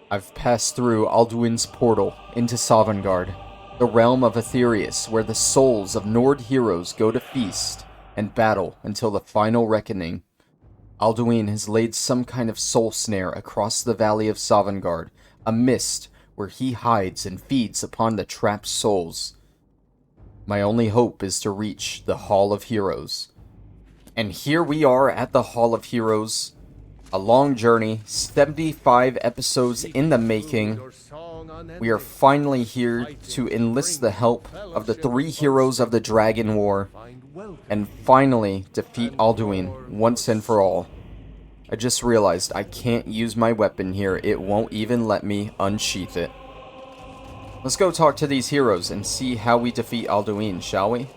I've passed through Alduin's portal into Sovngarde, the realm of Aetherius, where the souls of Nord heroes go to feast and battle until the final reckoning. Alduin has laid some kind of soul snare across the valley of Sovngarde, a mist where he hides and feeds upon the trapped souls. My only hope is to reach the Hall of Heroes. And here we are at the Hall of Heroes. A long journey, 75 episodes in the making. We are finally here to enlist the help of the 3 heroes of the Dragon War and finally defeat Alduin once and for all. I just realized I can't use my weapon here. It won't even let me unsheath it. Let's go talk to these heroes and see how we defeat Alduin, shall we?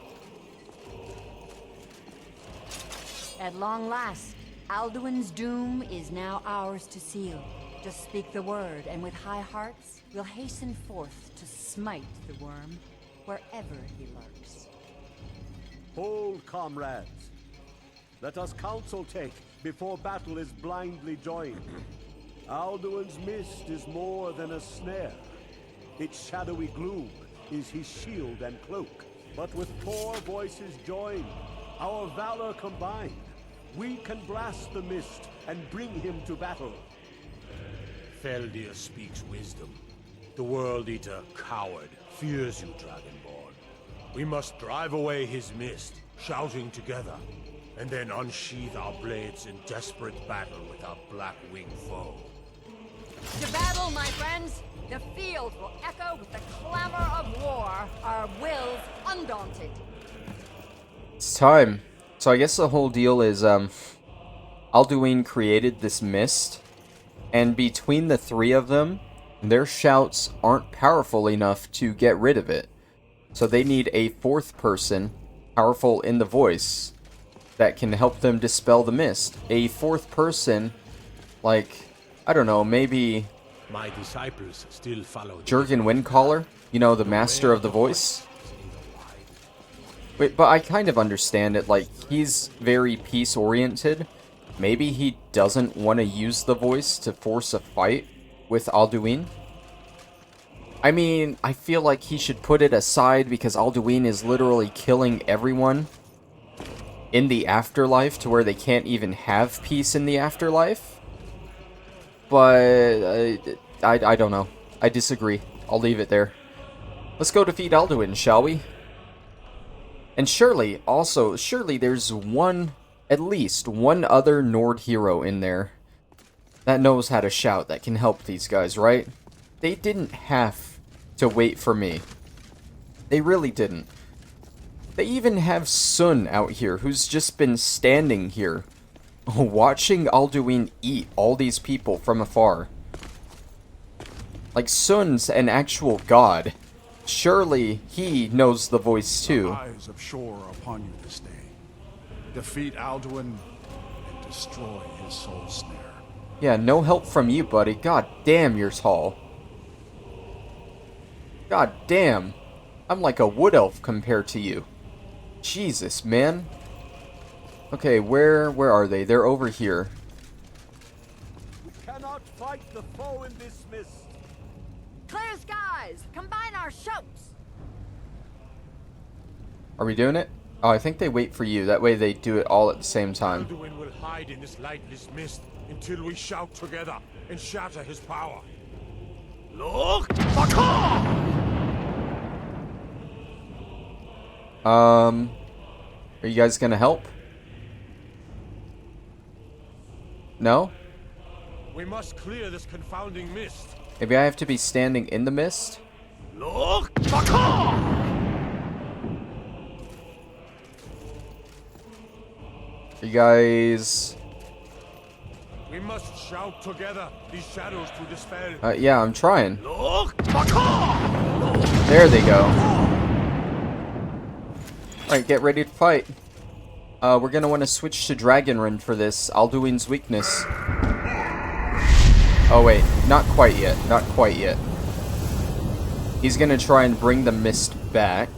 At long last, Alduin's doom is now ours to seal. Just speak the word, and with high hearts, we'll hasten forth to smite the worm wherever he lurks. Hold, comrades. Let us counsel take before battle is blindly joined. Alduin's mist is more than a snare. Its shadowy gloom is his shield and cloak. But with 4 voices joined, our valor combined, we can blast the mist and bring him to battle. Feldir speaks wisdom. The World Eater, coward, fears you, Dragonborn. We must drive away his mist, shouting together, and then unsheath our blades in desperate battle with our black-winged foe. To battle, my friends! The field will echo with the clamor of war, our wills undaunted. It's time. So I guess the whole deal is, Alduin created this mist, and between the 3 of them, their shouts aren't powerful enough to get rid of it. So they need a 4th person, powerful in the voice, that can help them dispel the mist. A 4th person, like, I don't know, maybe My disciples still follow Jurgen Windcaller? You know, the master of the voice? Wait, but I kind of understand it, like, he's very peace-oriented. Maybe he doesn't want to use the voice to force a fight with Alduin. I mean, I feel like he should put it aside because Alduin is literally killing everyone in the afterlife to where they can't even have peace in the afterlife. But, I don't know. I disagree. I'll leave it there. Let's go defeat Alduin, shall we? And surely there's at least one other Nord hero in there that knows how to shout, that can help these guys, right? They didn't have to wait for me. They really didn't. They even have Sun out here, who's just been standing here, watching Alduin eat all these people from afar. Like, Sun's an actual god. Surely he knows the voice too. The eyes of Shore are upon you this day. Defeat Alduin and destroy his soul snare. Yeah, no help from you, buddy. God damn, you're tall. God damn. I'm like a wood elf compared to you. Jesus, man. Okay, where are they? They're over here. We cannot fight the foe in this mist. Clear skies! Combine our shouts! Are we doing it? Oh, I think they wait for you. That way they do it all at the same time. Alduin will hide in this lightless mist until we shout together and shatter his power. Look! Are you guys gonna help? No? We must clear this confounding mist. Maybe I have to be standing in the mist? Look! Are you guys... We must shout together these shadows to dispel. Yeah, I'm trying. Look! There they go. Alright, get ready to fight. We're gonna want to switch to Dragonrend for this. Alduin's weakness. Oh wait, not quite yet. Not quite yet. He's gonna try and bring the mist back.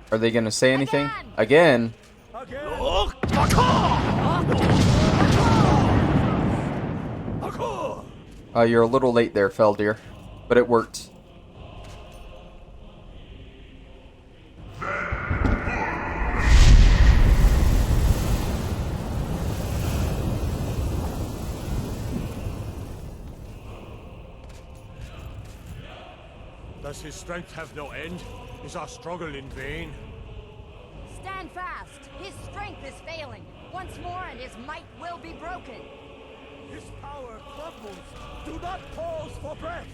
Are they gonna say anything? Again? You're a little late there, Feldir, but it worked. Does his strength have no end? Is our struggle in vain? Stand fast. His strength is failing. Once more and his might will be broken. His power crumbles. Do not pause for breath.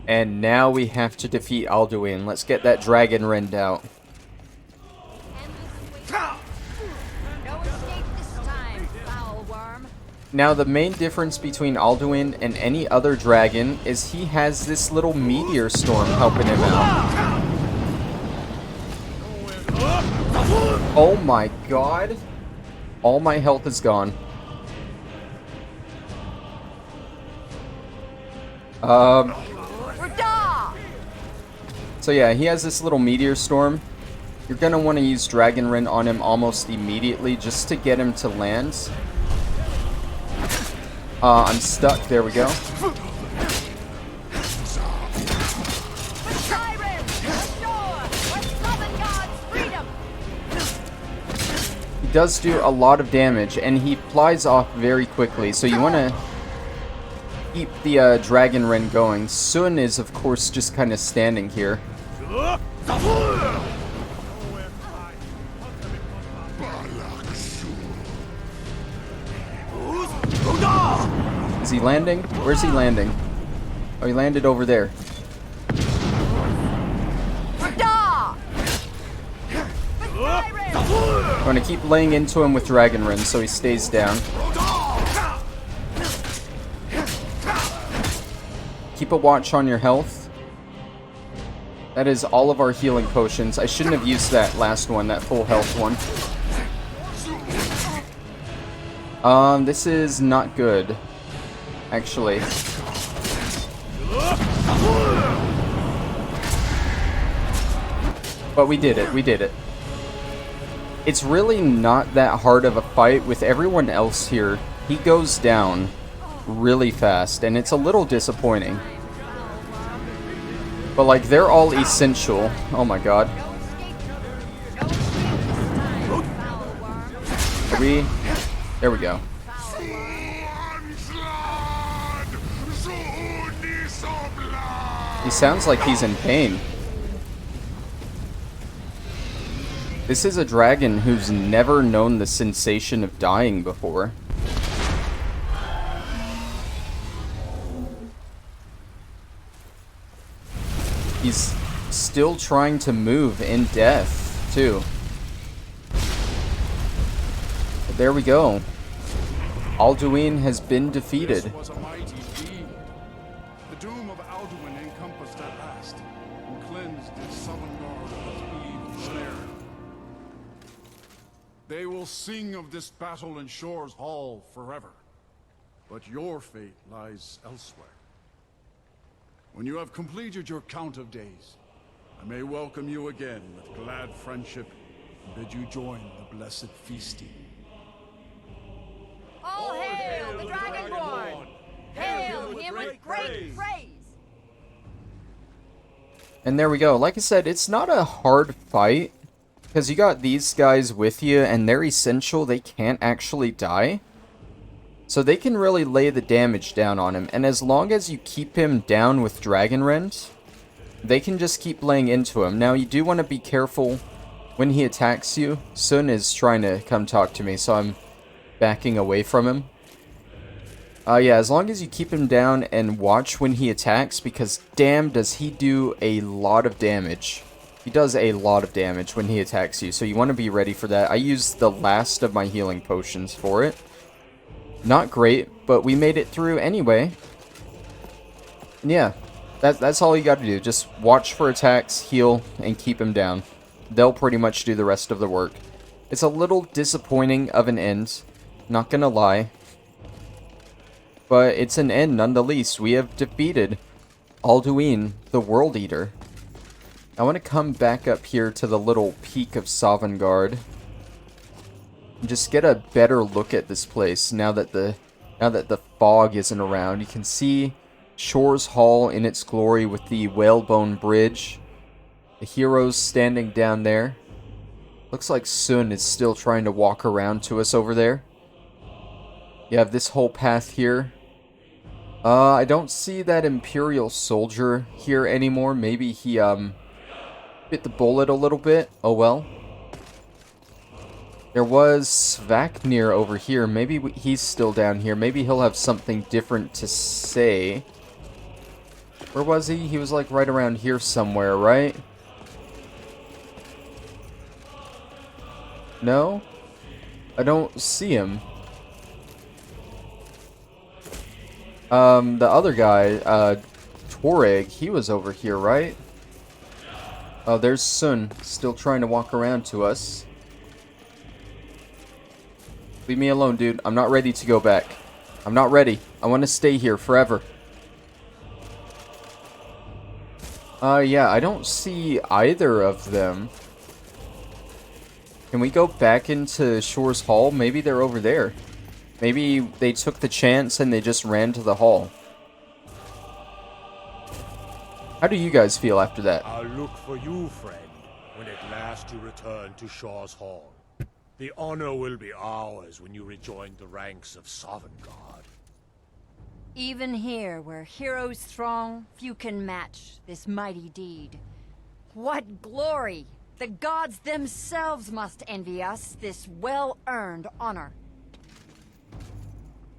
And now we have to defeat Alduin. Let's get that dragon rend out. No escape this time, foul worm. Now the main difference between Alduin and any other dragon is he has this little meteor storm helping him out. Oh my god. All my health is gone. So yeah, he has this little meteor storm. You're gonna want to use Dragon Rend on him almost immediately just to get him to land. I'm stuck. There we go. He does do a lot of damage, and he flies off very quickly, so you want to keep the Dragon Rend going. Sun is, of course, just kind of standing here. Is he landing? Where's he landing? Oh, he landed over there. I'm going to keep laying into him with Dragon Rend so he stays down. Keep a watch on your health. That is all of our healing potions. I shouldn't have used that last one, that full health one. This is not good, actually. But we did it, we did it. It's really not that hard of a fight with everyone else here. He goes down really fast, and it's a little disappointing. But, like, they're all essential. Oh my god. Are we... There we go. He sounds like he's in pain. This is a dragon who's never known the sensation of dying before. He's still trying to move in death, too. But there we go. Alduin has been defeated. This was a mighty deed. The doom of Alduin encompassed at last, and cleansed his Sovngarde of its evil snare. They will sing of this battle in Shore's Hall forever, but your fate lies elsewhere. When you have completed your count of days, I may welcome you again with glad friendship and bid you join the blessed feasting. All hail the Dragonborn! Hail him with great praise! And there we go. Like I said, it's not a hard fight, because you got these guys with you, and they're essential. They can't actually die. So they can really lay the damage down on him. And as long as you keep him down with Dragon Rend, they can just keep laying into him. Now, you do want to be careful when he attacks you. Sun is trying to come talk to me, so I'm backing away from him. Yeah, as long as you keep him down and watch when he attacks, because damn does he do a lot of damage. He does a lot of damage when he attacks you, so you want to be ready for that. I used the last of my healing potions for it. Not great, but we made it through anyway. And yeah, that's all you got to do. Just watch for attacks, heal, and keep him down. They'll pretty much do the rest of the work. It's a little disappointing of an end, not gonna lie. But it's an end nonetheless. We have defeated Alduin, the World Eater. I want to come back up here to the little peak of Sovngarde. and just get a better look at this place now that the fog isn't around. You can see Shore's Hall in its glory with the whalebone bridge. The heroes standing down there. Looks like Sun is still trying to walk around to us over there. You have this whole path here. I don't see that Imperial soldier here anymore. Maybe he bit the bullet a little bit. Oh well. There was Svaknir over here. Maybe he's still down here. Maybe he'll have something different to say. Where was he? He was like right around here somewhere, right? No? I don't see him. The other guy, Tuareg, he was over here, right? Oh, there's Sun, still trying to walk around to us. Leave me alone, dude. I'm not ready to go back. I'm not ready. I want to stay here forever. Yeah, I don't see either of them. Can we go back into Shore's Hall? Maybe they're over there. Maybe they took the chance and they just ran to the hall. How do you guys feel after that? I'll look for you, friend, when at last you return to Shaw's Hall. The honor will be ours when you rejoin the ranks of Sovngarde. Even here, where heroes throng, few can match this mighty deed. What glory! The gods themselves must envy us this well-earned honor.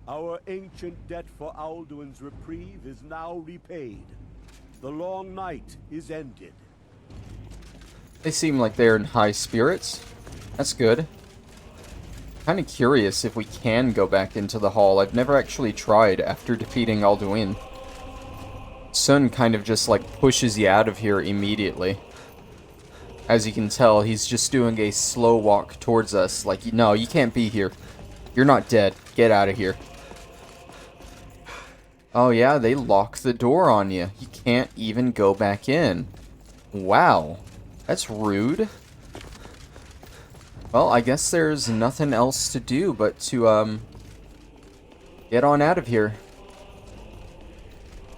Our ancient debt for Alduin's reprieve is now repaid. The long night is ended. They seem like they're in high spirits. That's good. Kind of curious if we can go back into the hall. I've never actually tried after defeating Alduin. Sun kind of just like pushes you out of here immediately. As you can tell, he's just doing a slow walk towards us. Like, no, you can't be here. You're not dead. Get out of here. Oh yeah, they lock the door on you. You can't even go back in. Wow. That's rude. Well, I guess there's nothing else to do but to, get on out of here.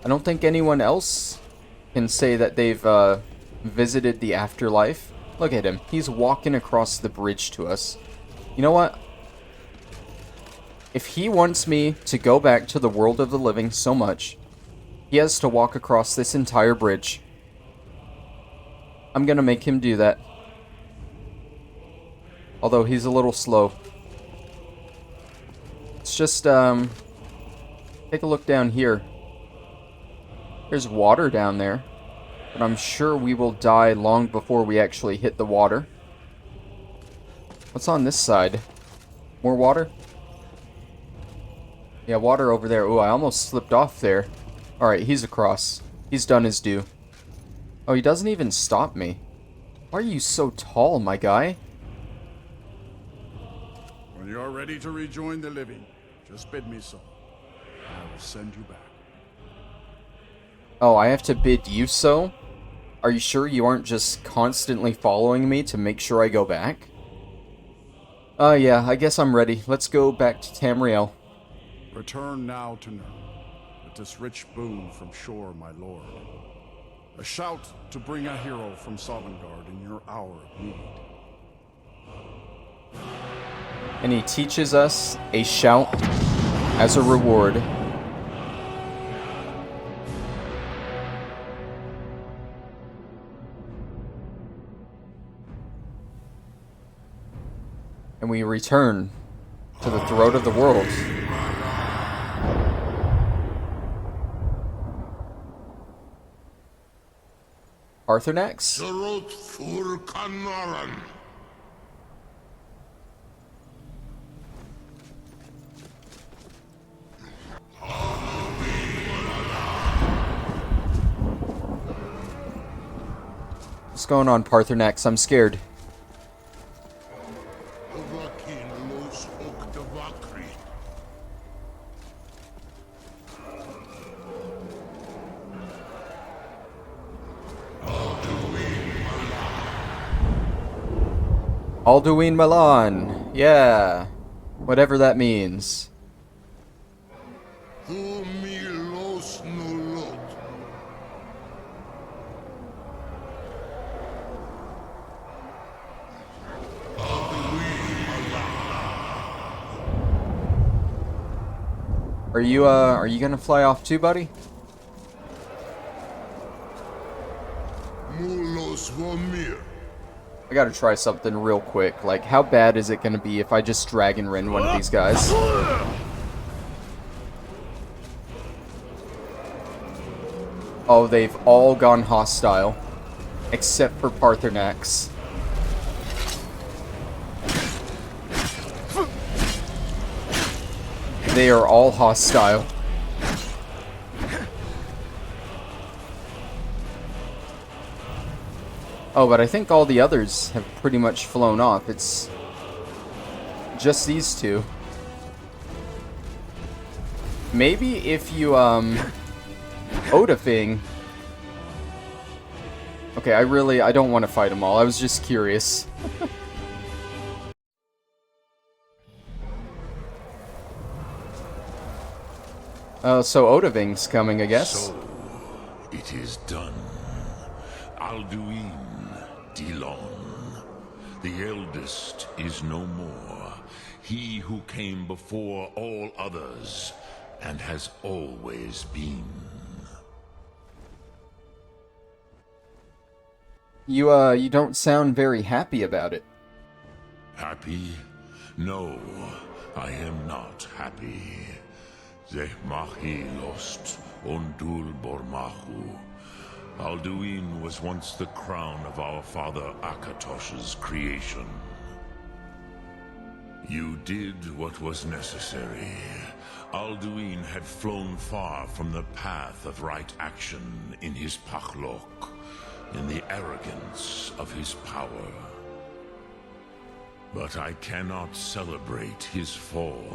I don't think anyone else can say that they've, visited the afterlife. Look at him. He's walking across the bridge to us. You know what? If he wants me to go back to the world of the living so much, he has to walk across this entire bridge. I'm gonna make him do that. Although he's a little slow. Let's just, take a look down here. There's water down there. But I'm sure we will die long before we actually hit the water. What's on this side? More water? Yeah, water over there. Ooh, I almost slipped off there. Alright, he's across. He's done his due. Oh, he doesn't even stop me. Why are you so tall, my guy? When you are ready to rejoin the living, just bid me so. And I will send you back. Oh, I have to bid you so? Are you sure you aren't just constantly following me to make sure I go back? Yeah, I guess I'm ready. Let's go back to Tamriel. Return now to Nurn, with this rich boon from Shore, my lord. A shout to bring a hero from Sovngarde in your hour of need. And he teaches us a shout as a reward. And we return to the throat of the world. Arthurnax? What's going on, Parthernax? I'm scared. Alduin Milan. Yeah. Whatever that means. Are you gonna fly off too, buddy? I gotta try something real quick. Like, how bad is it gonna be if I just Dragon Rend one of these guys? Oh, they've all gone hostile. Except for Paarthurnax. They are all hostile. Oh, but I think all the others have pretty much flown off. It's just these two. Maybe if you, Odafing. Okay, I don't want to fight them all. I was just curious. So Odafing's coming, I guess. So, it is done. Alduin, Dilon. The eldest is no more. He who came before all others, and has always been. You don't sound very happy about it. Happy? No, I am not happy. Zehmahi lost, Ondul Bormahu. Alduin was once the crown of our father Akatosh's creation. You did what was necessary. Alduin had flown far from the path of right action in his Pachlok, in the arrogance of his power. But I cannot celebrate his fall.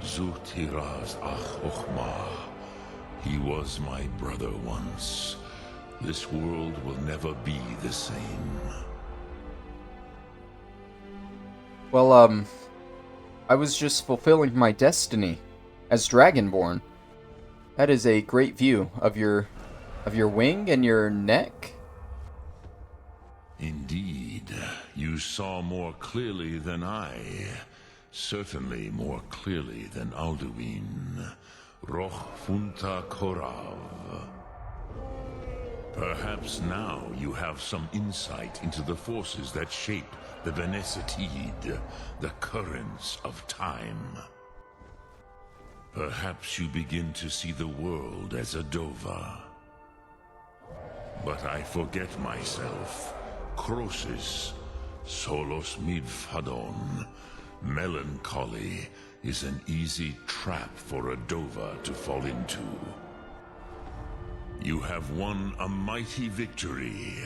Zutiraz Ach Ochma. He was my brother once. This world will never be the same. Well, I was just fulfilling my destiny as Dragonborn. That is a great view of your wing and your neck. Indeed, you saw more clearly than I. Certainly more clearly than Alduin. Roch Funta Korav. Perhaps now you have some insight into the forces that shape the Venesitid, the currents of time. Perhaps you begin to see the world as a Dova. But I forget myself. Crosis, Solos Midfadon. Melancholy is an easy trap for a Dova to fall into. You have won a mighty victory,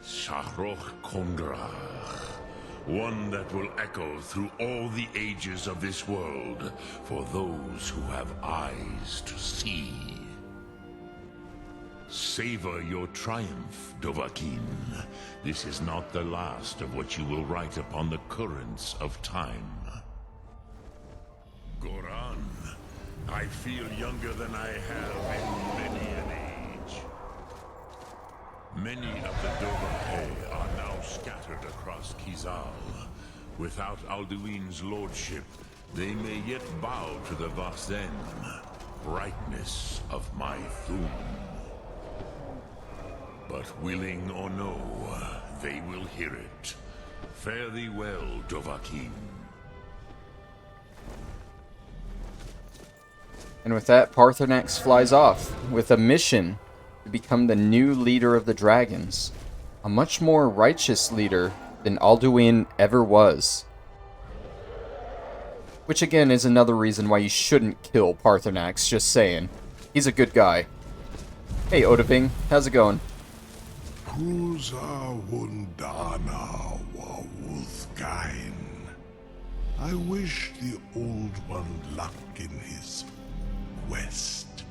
Shahroch Kongrach. One that will echo through all the ages of this world for those who have eyes to see. Savor your triumph, Dovahkiin. This is not the last of what you will write upon the currents of time. Goran, I feel younger than I have in many an age. Many of the Dovahkiin are now scattered across Kizal. Without Alduin's lordship, they may yet bow to the Vasen, brightness of my Thum. But willing or no, they will hear it. Fare thee well, Dovahkiin. And with that, Paarthurnax flies off with a mission to become the new leader of the dragons. A much more righteous leader than Alduin ever was. Which again is another reason why you shouldn't kill Paarthurnax, just saying. He's a good guy. Hey Odafing, how's it going? Cruza Wundana Wawuthkain. I wish the Old One luck in his quest.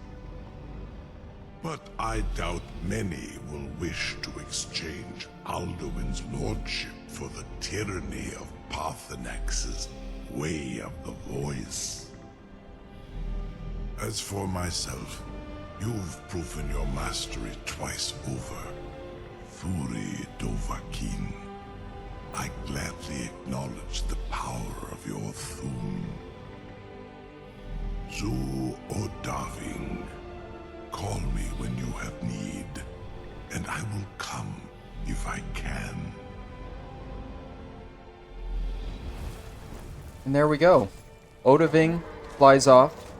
But I doubt many will wish to exchange Alduin's lordship for the tyranny of Parthenax's way of the voice. As for myself, you've proven your mastery twice over. Thuri Dovahkiin, I gladly acknowledge the power of your Thum. Zu Odaving, call me when you have need, and I will come if I can. And there we go. Odaving flies off,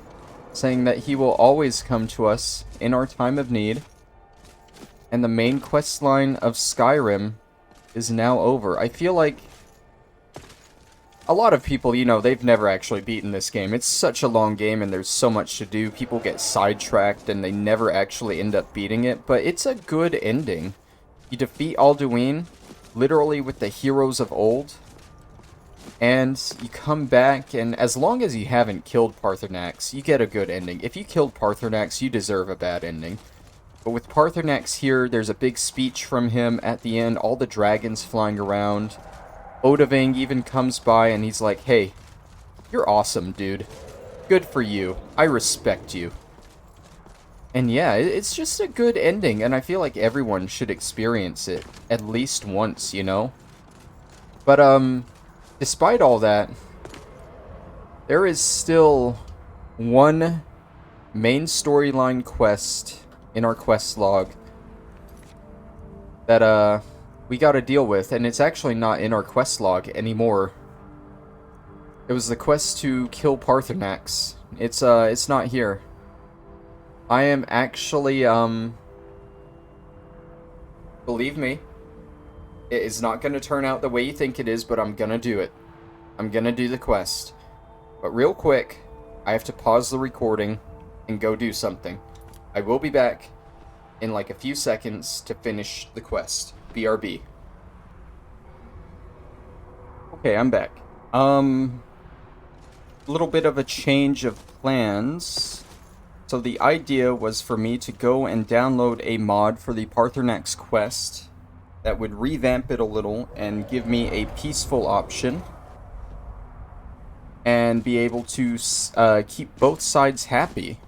saying that he will always come to us in our time of need. And the main quest line of Skyrim is now over. I feel like a lot of people, you know, they've never actually beaten this game. It's such a long game and there's so much to do. People get sidetracked and they never actually end up beating it. But it's a good ending. You defeat Alduin, literally with the heroes of old. And you come back, and as long as you haven't killed Parthenax, you get a good ending. If you killed Parthenax, you deserve a bad ending. But with Parthenax here, there's a big speech from him at the end, all the dragons flying around. Odaving even comes by and he's like, hey, you're awesome, dude. Good for you. I respect you. And yeah, it's just a good ending, and I feel like everyone should experience it at least once, you know? But, despite all that, there is still one main storyline quest in our quest log that we gotta deal with, and it's actually not in our quest log anymore. It was the quest to kill Parthenax. It's not here. I am actually, believe me, it is not gonna turn out the way you think it is, but I'm gonna do it. I'm gonna do the quest. But real quick, I have to pause the recording and go do something. I will be back in like a few seconds to finish the quest. BRB. Okay, I'm back. A little bit of a change of plans. So the idea was for me to go and download a mod for the Parthenax quest that would revamp it a little and give me a peaceful option and be able to keep both sides happy.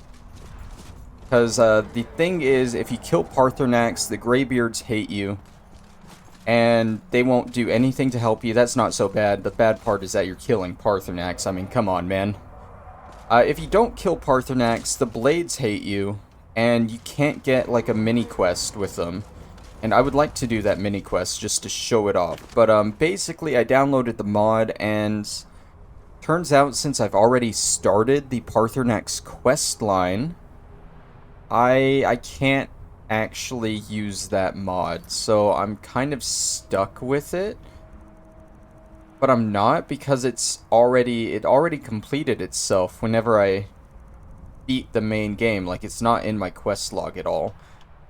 Because the thing is, if you kill Parthenax, the Greybeards hate you, and they won't do anything to help you. That's not so bad. The bad part is that you're killing Parthenax. I mean, come on, man. If you don't kill Parthenax, the Blades hate you, and you can't get, like, a mini-quest with them. And I would like to do that mini-quest just to show it off. But, basically, I downloaded the mod, and turns out since I've already started the Parthenax quest line, I can't actually use that mod, so I'm kind of stuck with it. But I'm not, because it already completed itself whenever I beat the main game. Like, it's not in my quest log at all.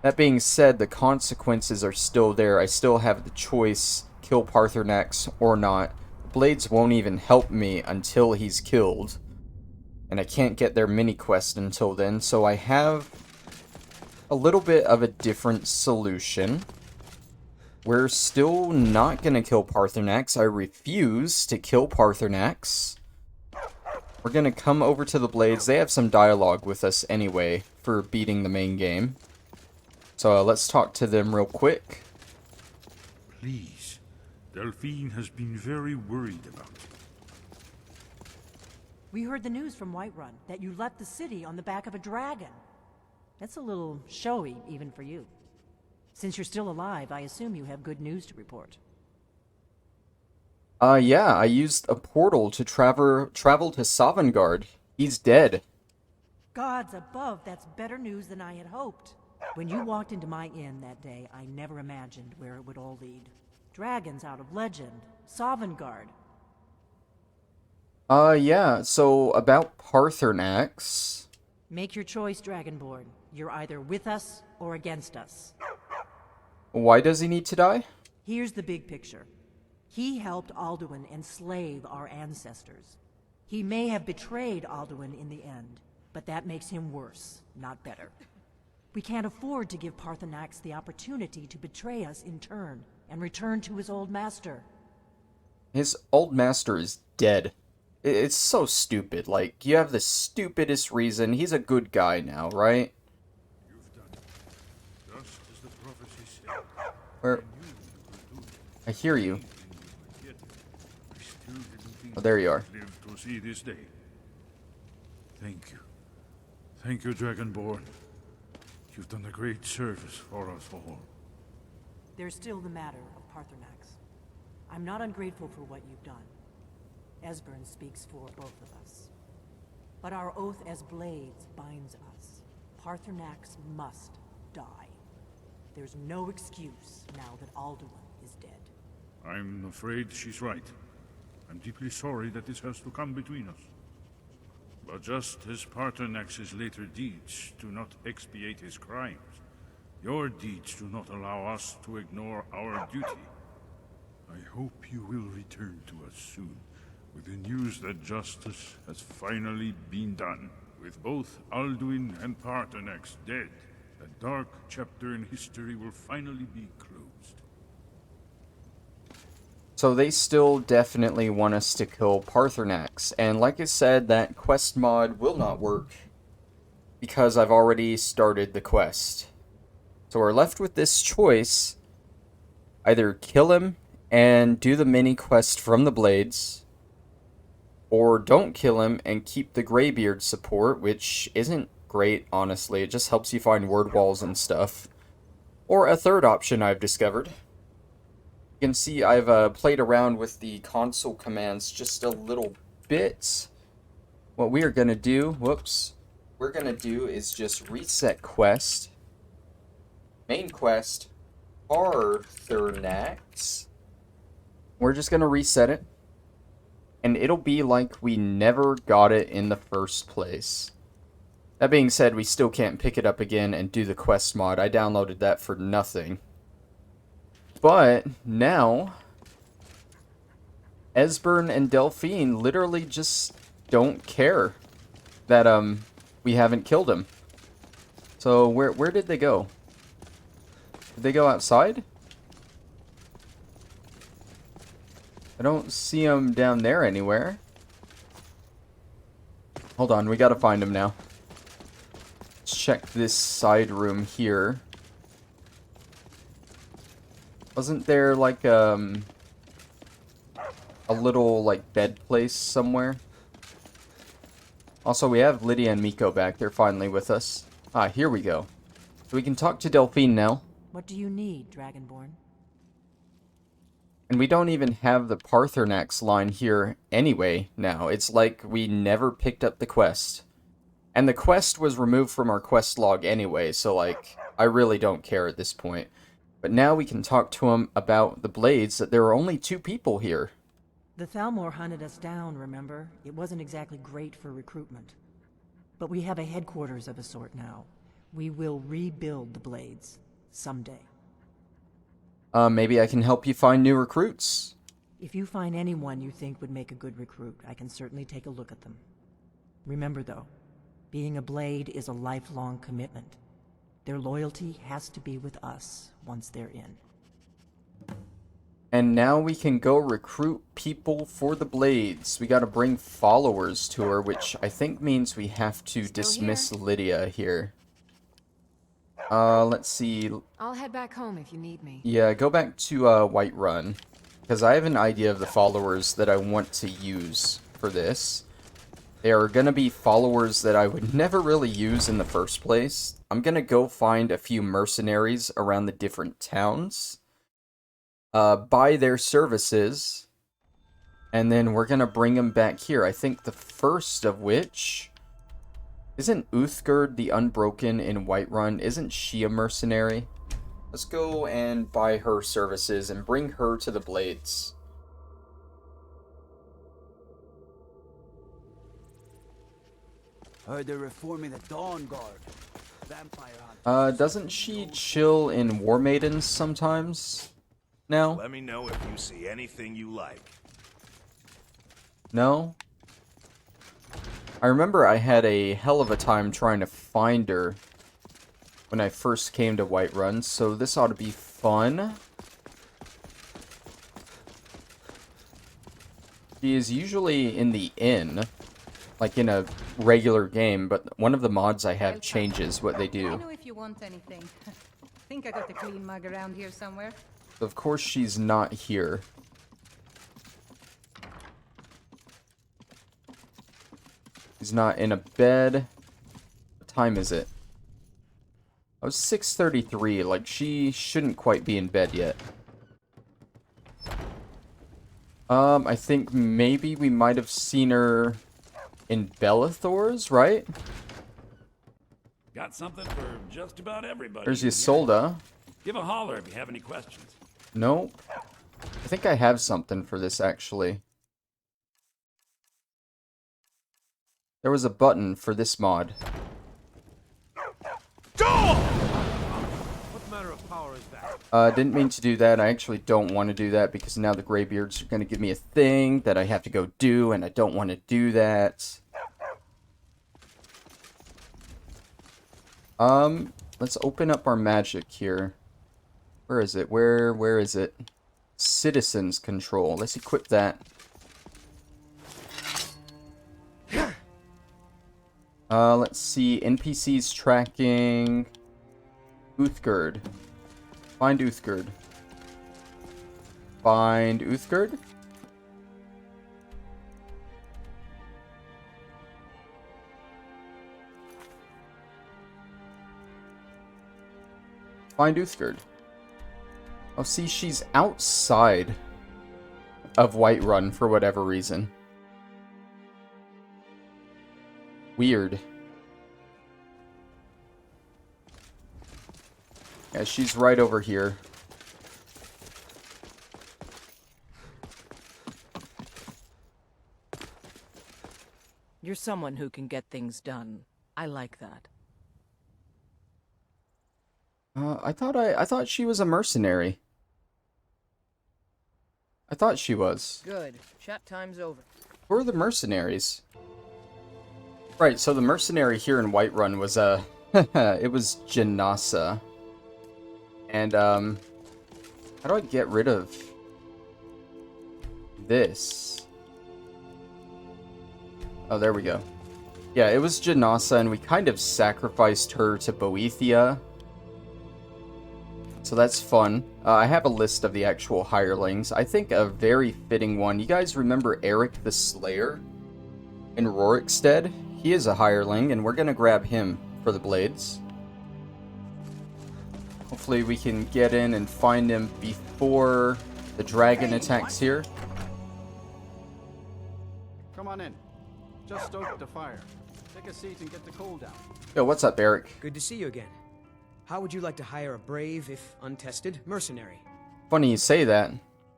That being said, the consequences are still there. I still have the choice, kill Parthenax or not. Blades won't even help me until he's killed. And I can't get their mini-quest until then, so I have a little bit of a different solution. We're still not gonna kill Parthenax. I refuse to kill Parthenax. We're gonna come over to the Blades. They have some dialogue with us anyway for beating the main game. So let's talk to them real quick. Please, Delphine has been very worried about you. We heard the news from Whiterun that you left the city on the back of a dragon. That's a little showy, even for you. Since you're still alive, I assume you have good news to report. Yeah, I used a portal to travel to Sovngarde. He's dead. Gods above, that's better news than I had hoped. When you walked into my inn that day, I never imagined where it would all lead. Dragons out of legend, Sovngarde. Yeah, so about Parthenax. Make your choice, Dragonborn. You're either with us or against us. Why does he need to die? Here's the big picture. He helped Alduin enslave our ancestors. He may have betrayed Alduin in the end, but that makes him worse, not better. We can't afford to give Parthenax the opportunity to betray us in turn and return to his old master. His old master is dead. It's so stupid. Like, you have the stupidest reason. He's a good guy now, right? You've done just as the prophecy said. Where? I hear you. Yet, I still didn't think Oh, there you are. I'd live to see this day. Thank you. Thank you, Dragonborn. You've done a great service for us all. There's still the matter of Parthenax. I'm not ungrateful for what you've done. Esbern speaks for both of us. But our oath as blades binds us. Parthenax must die. There's no excuse now that Alduin is dead. I'm afraid she's right. I'm deeply sorry that this has to come between us. But just as Parthenax's later deeds do not expiate his crimes, your deeds do not allow us to ignore our duty. I hope you will return to us soon, with the news that justice has finally been done. With both Alduin and Parthenax dead, a dark chapter in history will finally be closed. So they still definitely want us to kill Parthenax. And like I said, that quest mod will not work because I've already started the quest. So we're left with this choice. Either kill him and do the mini quest from the Blades, or don't kill him and keep the Greybeard support, which isn't great, honestly. It just helps you find word walls and stuff. Or a third option I've discovered. You can see I've played around with the console commands just a little bit. What we are going to do, we're going to do is just reset quest. Main quest, Parthenax. We're just going to reset it. And it'll be like we never got it in the first place. That being said, we still can't pick it up again and do the quest mod. I downloaded that for nothing. But now, Esbern and Delphine literally just don't care that we haven't killed him. So where did they go? Did they go outside? I don't see him down there anywhere. Hold on, we gotta find him now. Let's check this side room here. Wasn't there like a little like bed place somewhere? Also, we have Lydia and Miko back. They're finally with us. Ah, here we go. So we can talk to Delphine now. What do you need, Dragonborn? And we don't even have the Parthenax line here anyway now. It's like we never picked up the quest. And the quest was removed from our quest log anyway, so like, I really don't care at this point. But now we can talk to him about the Blades, that there are only 2 people here. The Thalmor hunted us down, remember? It wasn't exactly great for recruitment. But we have a headquarters of a sort now. We will rebuild the Blades. Someday. Maybe I can help you find new recruits. If you find anyone you think would make a good recruit, I can certainly take a look at them. Remember though, being a Blade is a lifelong commitment. Their loyalty has to be with us once they're in. And now we can go recruit people for the Blades. We gotta bring followers to her, which I think means we have to dismiss Lydia here. Let's see. I'll head back home if you need me. Yeah, go back to Whiterun, because I have an idea of the followers that I want to use for this. They are gonna be followers that I would never really use in the first place. I'm gonna go find a few mercenaries around the different towns, buy their services, and then we're gonna bring them back here. I think the first of which... Isn't Uthgerd the Unbroken in Whiterun? Isn't she a mercenary? Let's go and buy her services and bring her to the Blades. Heard they're reforming the Dawn Guard. Vampire hunt. Doesn't she chill in War Maidens sometimes? No? Let me know if you see anything you like. No? I remember I had a hell of a time trying to find her when I first came to Whiterun, so this ought to be fun. She is usually in the inn, like in a regular game, but one of the mods I have changes what they I do. know if you want anything. Think I got a clean mug around here somewhere. Of course she's not here. She's not in a bed. What time is it? Oh, it's 6:33. Like, she shouldn't quite be in bed yet. I think maybe we might have seen her in Bellathor's, right? Got something for just about everybody. There's Isolde. Give a holler if you have any questions. Nope. I think I have something for this, actually. There was a button for this mod. What manner of power is that? Didn't mean to do that. I actually don't want to do that because now the Greybeards are going to give me a thing that I have to go do, and I don't want to do that. Let's open up our magic here. Where is it? Where is it? Citizens control. Let's equip that. Let's see. NPCs tracking. Uthgerd. Find Uthgerd. Find Uthgerd? Find Uthgerd. Oh, see, she's outside of Whiterun for whatever reason. Weird. Yeah, she's right over here. You're someone who can get things done. I like that. I thought she was a mercenary. I thought she was. Good. Chat time's over. Who are the mercenaries? Right, so the mercenary here in Whiterun was, it was Janasa. And, how do I get rid of this? Oh, there we go. Yeah, it was Janasa, and we kind of sacrificed her to Boethia. So that's fun. I have a list of the actual hirelings. I think a very fitting one. You guys remember Eric the Slayer in Rorikstead? He is a hireling, and we're going to grab him for the blades. Hopefully we can get in and find him before the dragon attacks here. Come on in. Just stoke the fire. Take a seat and get the coal down. Yo, what's up, Eric? Good to see you again. How would you like to hire a brave, if untested, mercenary? Funny you say that.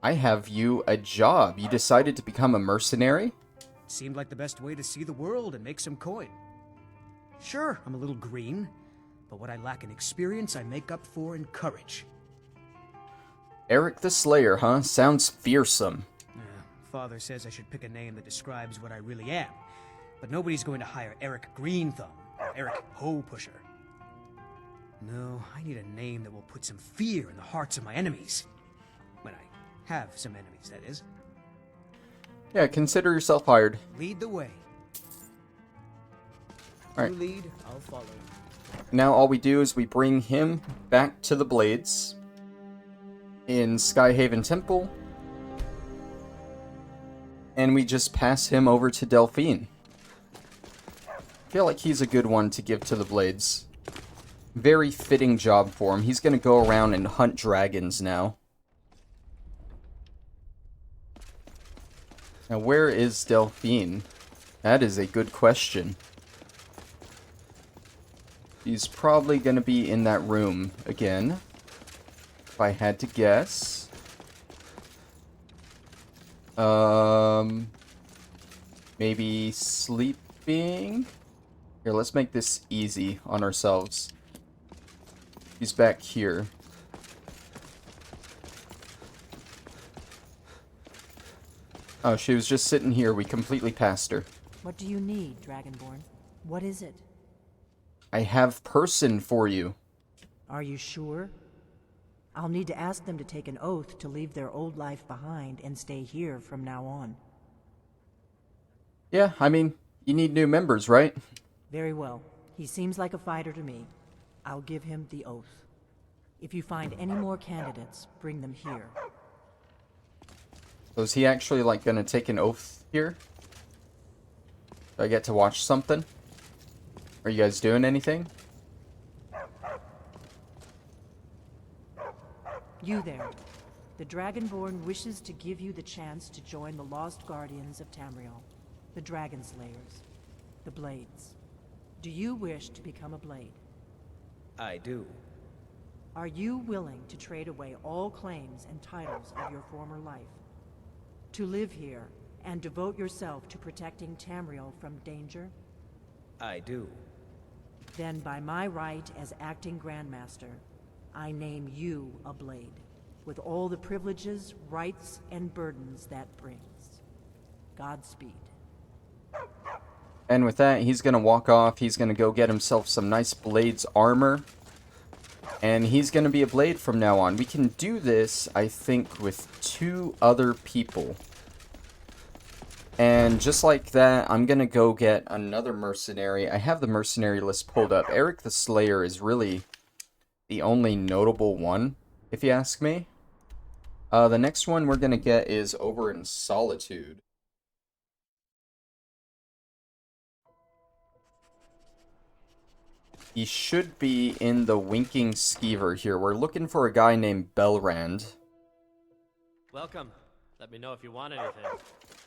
I have you a job. You decided to become a mercenary? Seemed like the best way to see the world and make some coin. Sure, I'm a little green, but what I lack in experience, I make up for in courage. Eric the Slayer, huh? Sounds fearsome. Father says I should pick a name that describes what I really am, but nobody's going to hire Eric Greenthumb or Eric Hoe Pusher. No, I need a name that will put some fear in the hearts of my enemies. When I have some enemies, that is. Yeah, consider yourself hired. Lead the way. Alright. You lead, I'll follow. Now all we do is we bring him back to the Blades in Skyhaven Temple, and we just pass him over to Delphine. I feel like he's a good one to give to the Blades. Very fitting job for him. He's going to go around and hunt dragons now. Now, where is Delphine? That is a good question. He's probably going to be in that room again, if I had to guess. Maybe sleeping? Here, let's make this easy on ourselves. He's back here. Oh, she was just sitting here. We completely passed her. What do you need, Dragonborn? What is it? I have person for you. Are you sure? I'll need to ask them to take an oath to leave their old life behind and stay here from now on. Yeah, I mean, you need new members, right? Very well. He seems like a fighter to me. I'll give him the oath. If you find any more candidates, bring them here. So is he actually, like, gonna take an oath here? Do I get to watch something? Are you guys doing anything? You there. The Dragonborn wishes to give you the chance to join the Lost Guardians of Tamriel, the Dragonslayers, the Blades. Do you wish to become a Blade? I do. Are you willing to trade away all claims and titles of your former life? To live here and devote yourself to protecting Tamriel from danger? I do. Then by my right as acting Grandmaster, I name you a Blade, with all the privileges, rights, and burdens that brings. Godspeed. And with that, he's gonna walk off. He's gonna go get himself some nice Blade's armor. And he's gonna be a Blade from now on. We can do this, I think, with 2 other people. And just like that, I'm gonna go get another mercenary. I have the mercenary list pulled up. Eric the Slayer is really the only notable one, if you ask me. The next one we're gonna get is over in Solitude. He should be in the Winking Skeever here. We're looking for a guy named Belrand. Welcome. Let me know if you want anything.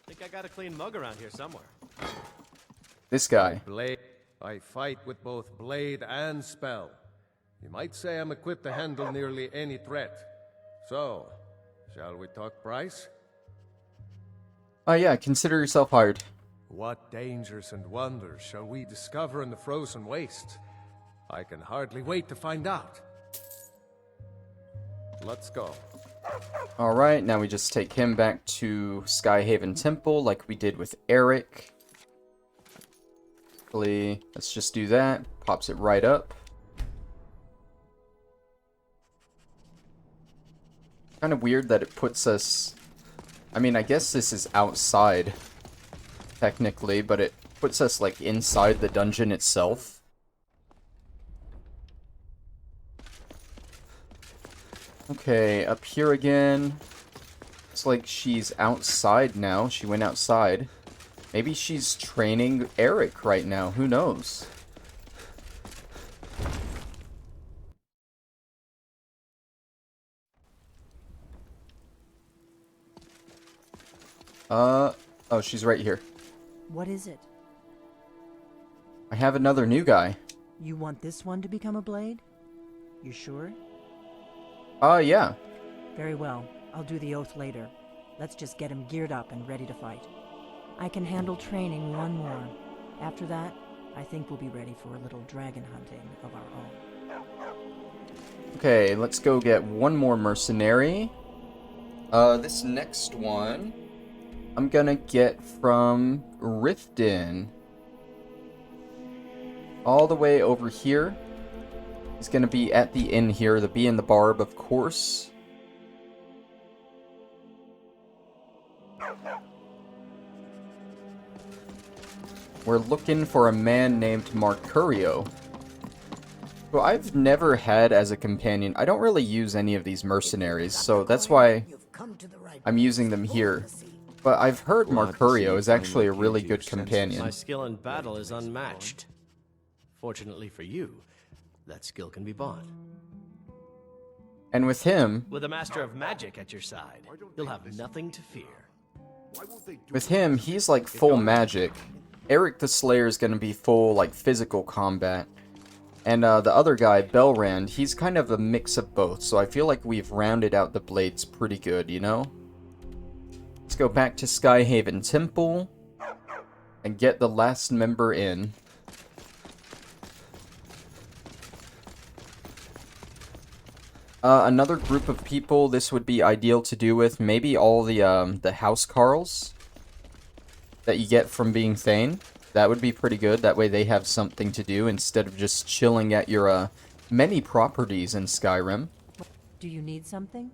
Think I got a clean mug around here somewhere. This guy. Blade. I fight with both blade and spell. You might say I'm equipped to handle nearly any threat. So, shall we talk price? Yeah, consider yourself hired. What dangers and wonders shall we discover in the frozen waste? I can hardly wait to find out. Let's go. Alright, now we just take him back to Skyhaven Temple like we did with Eric. Let's just do that. Pops it right up. Kind of weird that it puts us... I mean, I guess this is outside, technically, but it puts us, like, inside the dungeon itself. Okay, up here again. It's like she's outside now. She went outside. Maybe she's training Eric right now. Who knows? Oh, she's right here. What is it? I have another new guy. You want this one to become a Blade? You sure? Yeah. Very well. I'll do the oath later. Let's just get him geared up and ready to fight. I can handle training one more. After that, I think we'll be ready for a little dragon hunting of our own. Okay, let's go get one more mercenary. This next one, I'm gonna get from Riften. All the way over here. He's gonna be at the inn here, the Bee and the Barb, of course. We're looking for a man named Marcurio, who I've never had as a companion. I don't really use any of these mercenaries, so that's why I'm using them here. But I've heard Marcurio is actually a really good companion. My skill in battle is unmatched. Fortunately for you, that skill can be bought. And with him... With a master of magic at your side, you'll have nothing to fear. With him, he's like full magic. Eric the Slayer is gonna be full, like, physical combat. And the other guy, Belrand, he's kind of a mix of both, so I feel like we've rounded out the Blades pretty good, you know? Let's go back to Skyhaven Temple and get the last member in. Another group of people this would be ideal to do with, maybe all the housecarls that you get from being Thane. That would be pretty good. That way they have something to do instead of just chilling at your many properties in Skyrim. Do you need something?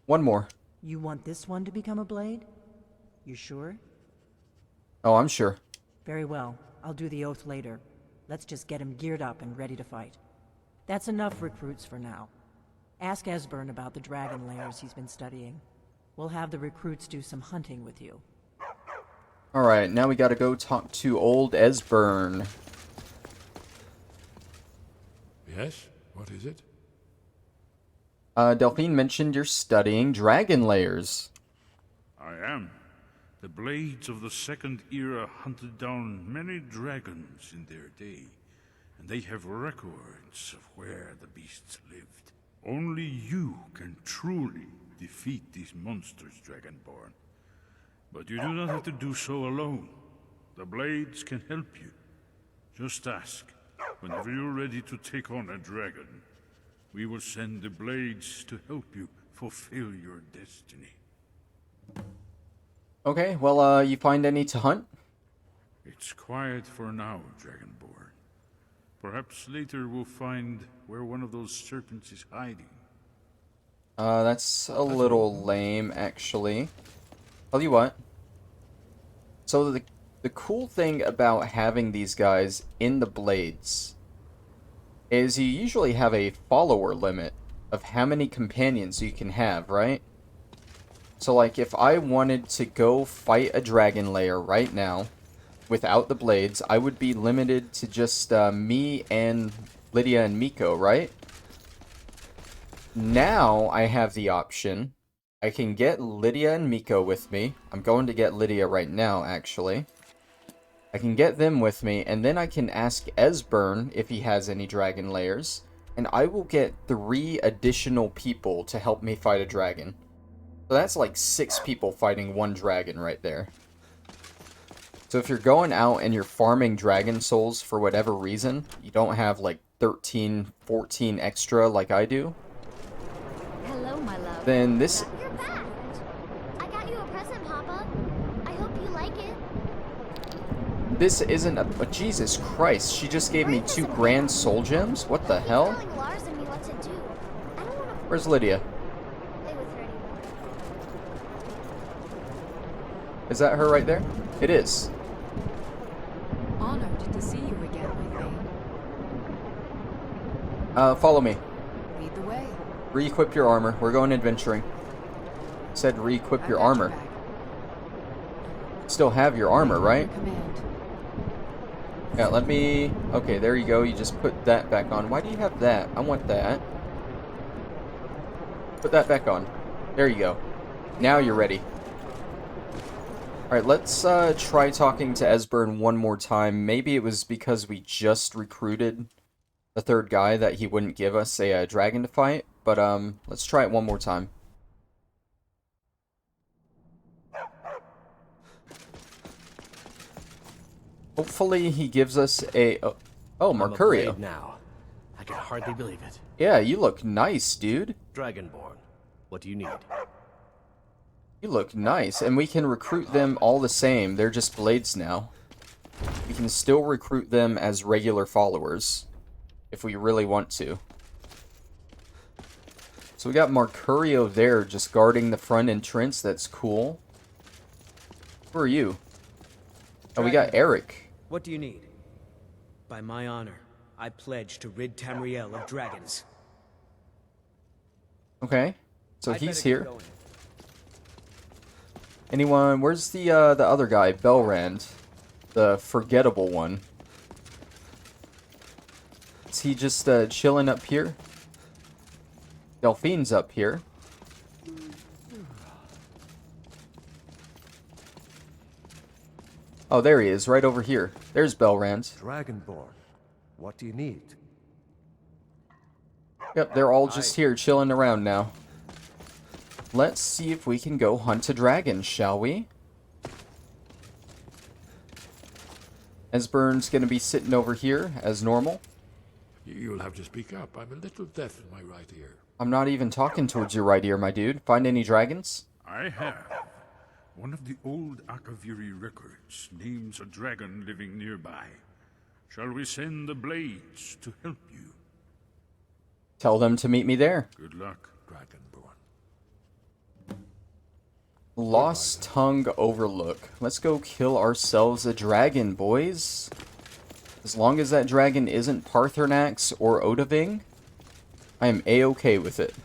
One more. You want this one to become a Blade? You sure? Oh, I'm sure. Very well. I'll do the oath later. Let's just get him geared up and ready to fight. That's enough recruits for now. Ask Esbern about the dragon layers he's been studying. We'll have the recruits do some hunting with you. Alright, now we gotta go talk to old Esbern. Yes? What is it? Delphine mentioned you're studying dragon layers. I am. The blades of the Second Era hunted down many dragons in their day, and they have records of where the beasts lived. Only you can truly defeat these monsters, Dragonborn. But you do not have to do so alone. The blades can help you. Just ask, whenever you're ready to take on a dragon. We will send the blades to help you fulfill your destiny. Okay, well, you find any to hunt? It's quiet for now, Dragonborn. Perhaps later we'll find where one of those serpents is hiding. That's a little lame, actually. Tell you what. So the cool thing about having these guys in the blades is you usually have a follower limit of how many companions you can have, right? So, like, if I wanted to go fight a dragon layer right now, without the blades, I would be limited to just me and Lydia and Miko, right? Now, I have the option. I can get Lydia and Miko with me. I'm going to get Lydia right now, actually. I can get them with me, and then I can ask Esbern if he has any dragon layers, and I will get 3 additional people to help me fight a dragon. So that's like 6 people fighting 1 dragon right there. So if you're going out and you're farming dragon souls for whatever reason, you don't have like 13, 14 extra like I do. Hello, my love. Then this... You're back. I got you a present, Papa. I hope you like it. This isn't a... Jesus Christ, she just gave me 2 grand soul gems? What the hell? Telling Lars and me what to do. I don't want to Where's Lydia? play with her anymore. Is that her right there? It is. Honored to see you again, my lady. Follow me. Lead the way. Re-equip your armor. We're going adventuring. Said re-equip your armor. Still have your armor, right? Yeah, let me... Okay, there you go. You just put that back on. Why do you have that? I want that. Put that back on. There you go. Now you're ready. Alright, let's try talking to Esbern one more time. Maybe it was because we just recruited the 3rd guy that he wouldn't give us a dragon to fight. But let's try it one more time. Hopefully he gives us a... Oh, Mercurio. Now. I can hardly believe it. Yeah, you look nice, dude. Dragonborn, what do you need? You look nice, and we can recruit them all the same. They're just blades now. We can still recruit them as regular followers, if we really want to. So we got Mercurio there, just guarding the front entrance. That's cool. Who are you? Oh, we got Eric. What do you need? By my honor, I pledge to rid Tamriel of dragons. Okay, so he's here. Anyone? Where's the other guy? Belrand, the forgettable one. Is he just chilling up here? Delphine's up here. Oh, there he is, right over here. There's Belrand. Dragonborn, what do you need? Yep, they're all just here chilling around now. Let's see if we can go hunt a dragon, shall we? Esbern's gonna be sitting over here, as normal. You'll have to speak up. I'm a little deaf in my right ear. I'm not even talking towards your right ear, my dude. Find any dragons? I have. One of the old Akaviri records names a dragon living nearby. Shall we send the blades to help you? Tell them to meet me there. Good luck, Dragonborn. Lost Tongue Overlook. Let's go kill ourselves a dragon, boys. As long as that dragon isn't Parthenax or Odahviing, I am A-okay with it.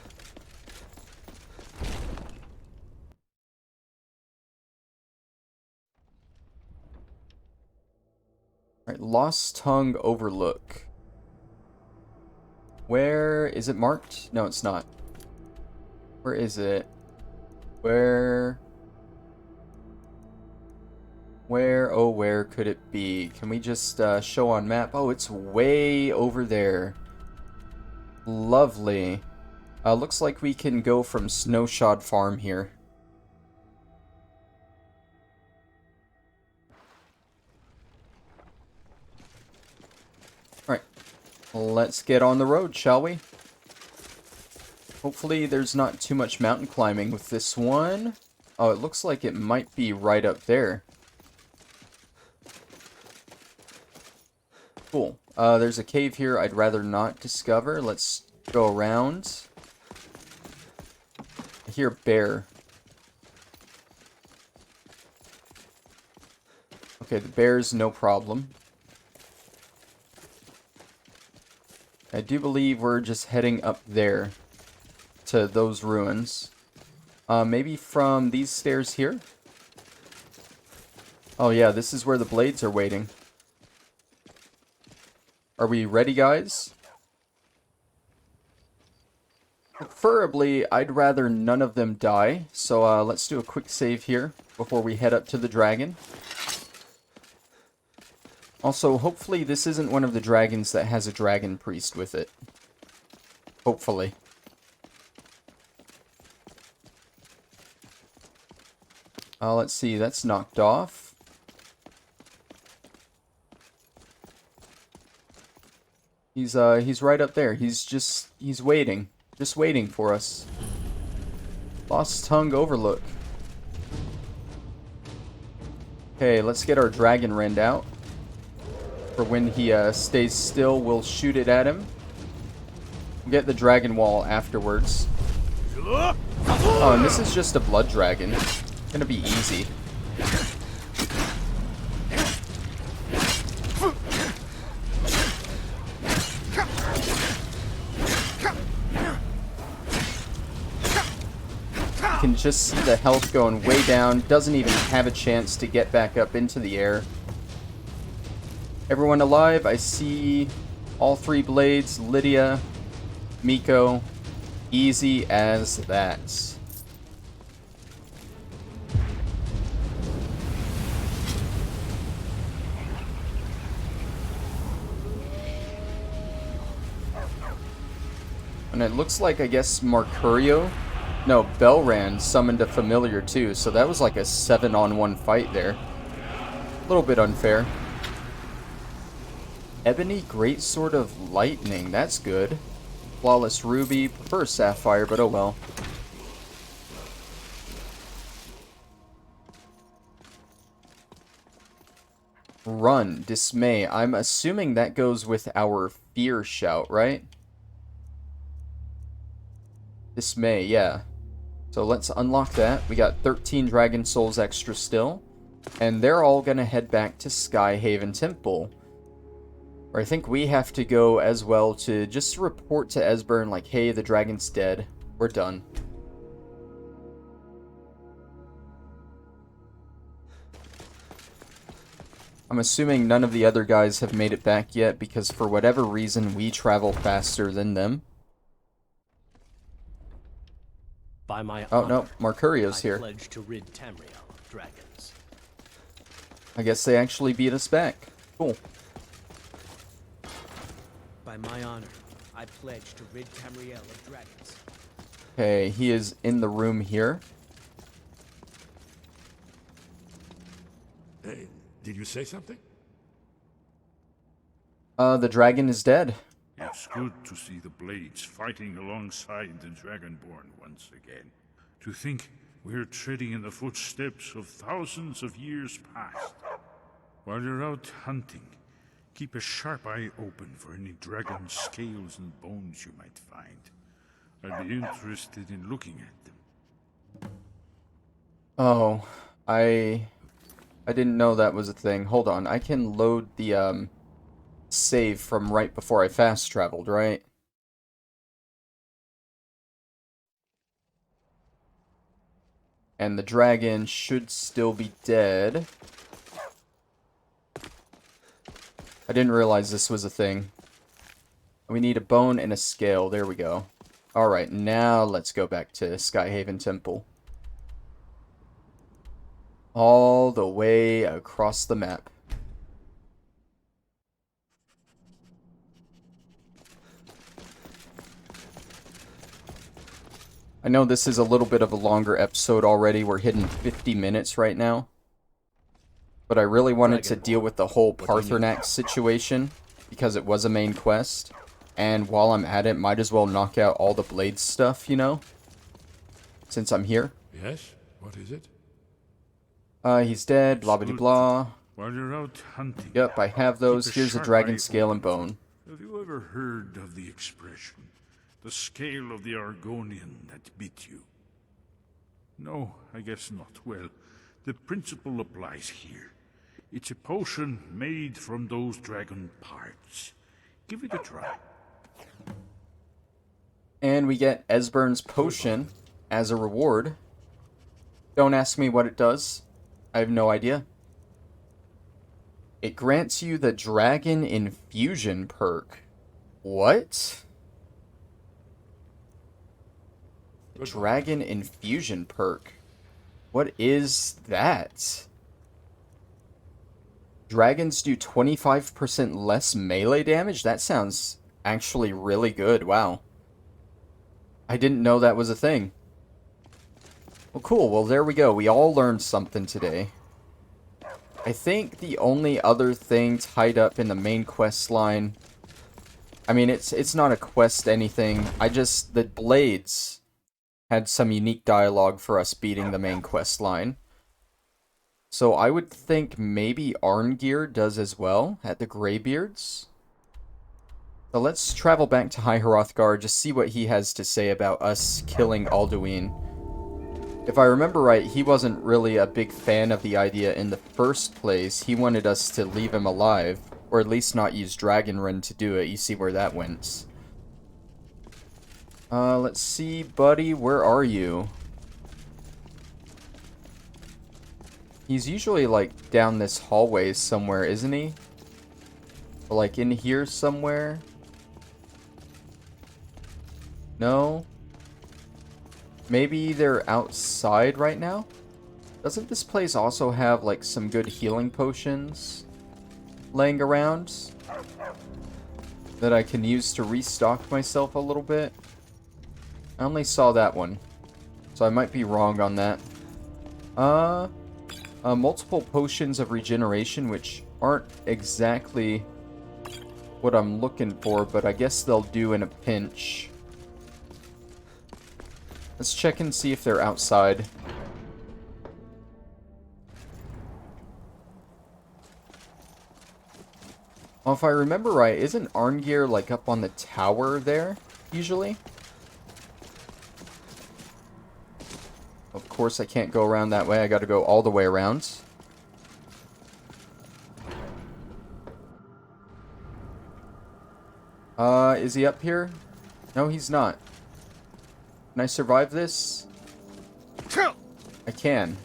Alright, Lost Tongue Overlook. Where is it marked? No, it's not. Where is it? Where, oh, where could it be? Can we just show on map? Oh, it's way over there. Lovely. Looks like we can go from Snowshod Farm here. Alright, let's get on the road, shall we? Hopefully there's not too much mountain climbing with this one. Oh, it looks like it might be right up there. Cool. There's a cave here I'd rather not discover. Let's go around. I hear bear. Okay, the bear's no problem. I do believe we're just heading up there to those ruins. Maybe from these stairs here? Oh yeah, this is where the blades are waiting. Are we ready, guys? Preferably, I'd rather none of them die. So let's do a quick save here before we head up to the dragon. Also, hopefully this isn't one of the dragons that has a dragon priest with it. Hopefully. Let's see, that's knocked off. He's right up there. He's waiting. Just waiting for us. Lost Tongue Overlook. Okay, let's get our dragon rend out. For when he stays still, we'll shoot it at him. We'll get the dragon wall afterwards. Oh, and this is just a blood dragon. It's gonna be easy. You can just see the health going way down. Doesn't even have a chance to get back up into the air. Everyone alive? I see all three blades. Lydia, Miko. Easy as that. And it looks like, I guess, Mercurio... No, Belran summoned a familiar too, so that was like a 7-on-1 fight there. A little bit unfair. Ebony Greatsword of Lightning, that's good. Flawless Ruby, prefer Sapphire, but oh well. Run, Dismay. I'm assuming that goes with our Fear Shout, right? Dismay, yeah. So let's unlock that. We got 13 Dragon Souls extra still. And they're all gonna head back to Skyhaven Temple. Or I think we have to go as well to just report to Esbern like, hey, the dragon's dead. We're done. I'm assuming none of the other guys have made it back yet because for whatever reason we travel faster than them. By my oh honor, no, Mercurio's here. I pledge to rid Tamriel of dragons. I guess they actually beat us back. Cool. By my honor, I pledge to rid Tamriel of dragons. Okay, he is in the room here. Hey, did you say something? The dragon is dead. It's good to see the Blades fighting alongside the Dragonborn once again. To think we're treading in the footsteps of thousands of years past. While you're out hunting, keep a sharp eye open for any dragon scales and bones you might find. I'd be interested in looking at them. Oh, I didn't know that was a thing. Hold on, I can load the save from right before I fast traveled, right? And the dragon should still be dead. I didn't realize this was a thing. We need a bone and a scale. There we go. Alright, now let's go back to Skyhaven Temple. All the way across the map. I know this is a little bit of a longer episode already. We're hitting 50 minutes right now. But I really wanted to deal with the whole Parthenax situation because it was a main quest. And while I'm at it, might as well knock out all the Blade stuff, you know? Since I'm here. Yes? What is it? He's dead, blah blah blah. While you're out hunting... Yep, I have those. Here's a dragon scale and bone. Have you ever heard of the expression, the scale of the Argonian that bit you? No, I guess not. Well, the principle applies here. It's a potion made from those dragon parts. Give it a try. And we get Esbern's potion as a reward. Don't ask me what it does. I have no idea. It grants you the Dragon Infusion perk. What? Dragon Infusion perk. What is that? Dragons do 25% less melee damage? That sounds actually really good. Wow. I didn't know that was a thing. Well, cool. Well, there we go. We all learned something today. I think the only other thing tied up in the main quest line... I mean, it's not a quest anything. The Blades had some unique dialogue for us beating the main quest line. So I would think maybe Arngeir does as well at the Greybeards. So let's travel back to High Hrothgar, just see what he has to say about us killing Alduin. If I remember right, he wasn't really a big fan of the idea in the first place. He wanted us to leave him alive, or at least not use Dragonrend to do it. You see where that went. Let's see, buddy, where are you? He's usually, like, down this hallway somewhere, isn't he? Or, like, in here somewhere? No? Maybe they're outside right now? Doesn't this place also have, like, some good healing potions laying around that I can use to restock myself a little bit? I only saw that one, so I might be wrong on that. Multiple potions of regeneration, which aren't exactly what I'm looking for, but I guess they'll do in a pinch. Let's check and see if they're outside. Well, if I remember right, isn't Arngeir like up on the tower there, usually? Of course I can't go around that way, I gotta go all the way around. Is he up here? No, he's not. Can I survive this? I can.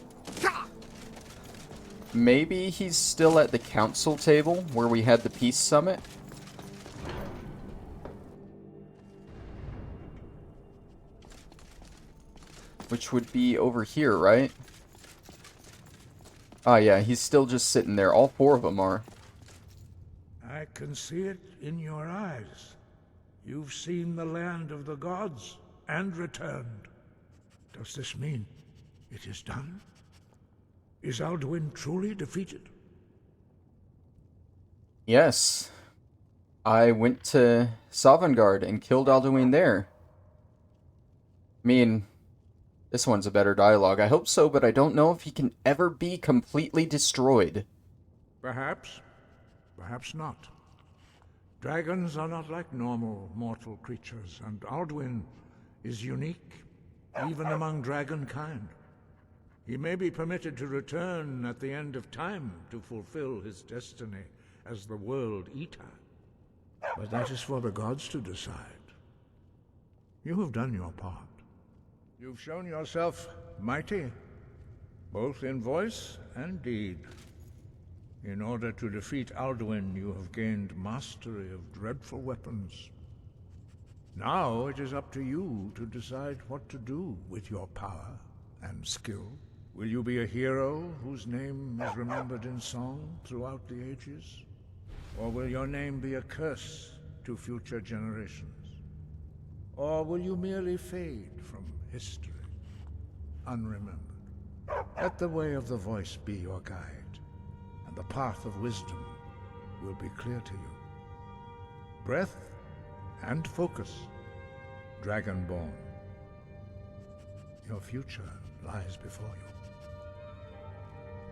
Maybe he's still at the council table where we had the peace summit? Which would be over here, right? Ah, yeah, he's still just sitting there. All four of them are. I can see it in your eyes. You've seen the land of the gods and returned. Does this mean it is done? Is Alduin truly defeated? Yes. I went to Sovngarde and killed Alduin there. I mean, this one's a better dialogue. I hope so, but I don't know if he can ever be completely destroyed. Perhaps. Perhaps not. Dragons are not like normal mortal creatures, and Alduin is unique, even among dragon kind. He may be permitted to return at the end of time to fulfill his destiny as the World Eater. But that is for the gods to decide. You have done your part. You've shown yourself mighty, both in voice and deed. In order to defeat Alduin, you have gained mastery of dreadful weapons. Now it is up to you to decide what to do with your power and skill. Will you be a hero whose name is remembered in song throughout the ages? Or will your name be a curse to future generations? Or will you merely fade from history, unremembered? Let the way of the voice be your guide, and the path of wisdom will be clear to you. Breath and focus, Dragonborn. Your future lies before you.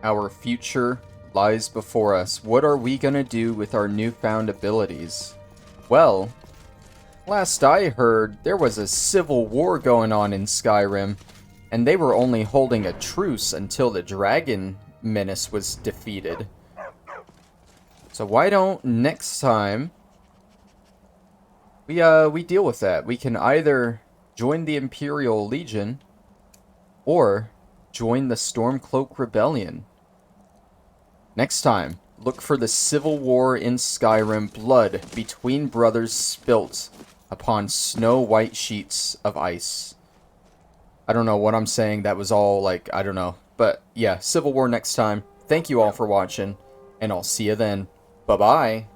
Our future lies before us. What are we gonna do with our newfound abilities? Well, last I heard, there was a civil war going on in Skyrim, and they were only holding a truce until the dragon menace was defeated. So why don't next time we deal with that? We can either join the Imperial Legion or join the Stormcloak Rebellion. Next time, look for the civil war in Skyrim, blood between brothers spilt upon snow-white sheets of ice. I don't know what I'm saying, that was all like, I don't know. But yeah, civil war next time. Thank you all for watching, and I'll see you then. Bye-bye.